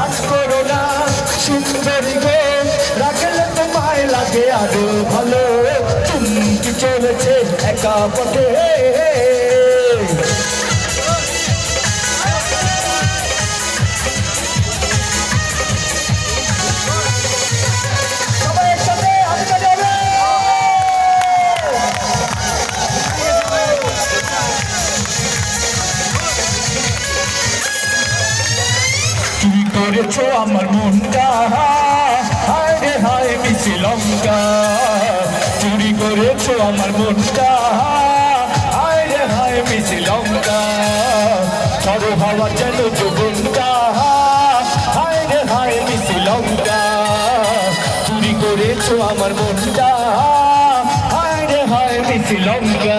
রাগ করো না সুন্দরী গো, রাখলে তোমায় লাগে আরো ভালো। চুমকি চলেছে একা পথে, চুরি করেছো আমার মনটা, হায় রে হায় মিশি লঙ্কা। চুরি করেছো আমার মনটা, হায় রে হায় মিশি লঙ্কা। ঝড়ো হাওয়া যেন যৌবনটা, হায় রে হায় মিশি লঙ্কা। চুরি করেছো আমার মনটা, হায় রে হায় মিশি লঙ্কা।